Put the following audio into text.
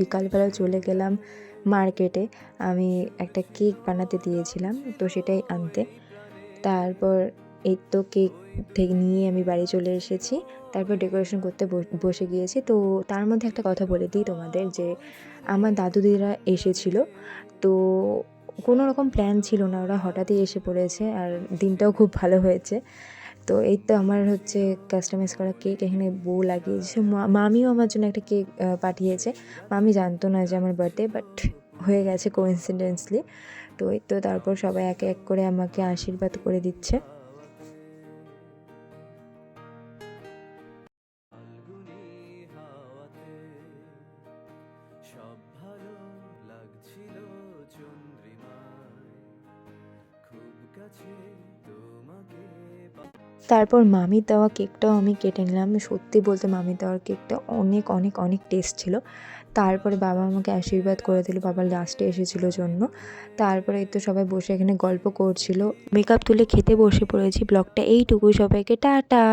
বিকালবেলা চলে গেলাম মার্কেটে। আমি একটা কেক বানাতে দিয়েছিলাম, তো সেটাই আনতে। তারপর এই তো কেক থেকে নিয়ে আমি বাড়ি চলে এসেছি। তারপর ডেকোরেশন করতে বসে গিয়েছি। তো তার মধ্যে একটা কথা বলে দিই তোমাদের যে আমার দাদু দিদিরা এসেছিল। তো কোনো রকম প্ল্যান ছিল না, ওরা হঠাৎই এসে পড়েছে আর দিনটাও খুব ভালো হয়েছে। তো এই তো আমার হচ্ছে কাস্টমাইজ করা কেক এখানে বউ লাগিয়েছে। মামিও আমার জন্য একটা কেক পাঠিয়েছে। মামি জানতো না যে আমার বার্থডে, বাট হয়ে গেছে কোইন্সিডেন্টলি। তো এই তো তারপর সবাই এক এক করে আমাকে আশীর্বাদ করে দিচ্ছে। তারপর মামির দেওয়া কেকটাও আমি কেটে নিলাম। সত্যি বলতে মামির দেওয়ার কেকটা অনেক অনেক অনেক টেস্ট ছিল। তারপরে বাবা আমাকে আশীর্বাদ করে দিল, বাবা লাস্টে এসেছিল জন্য। তারপরে এই তো সবাই বসে এখানে গল্প করছিল। মেকআপ তুলে খেতে বসে পড়েছি। ব্লগটা এইটুকুই, সবাইকে টাটা।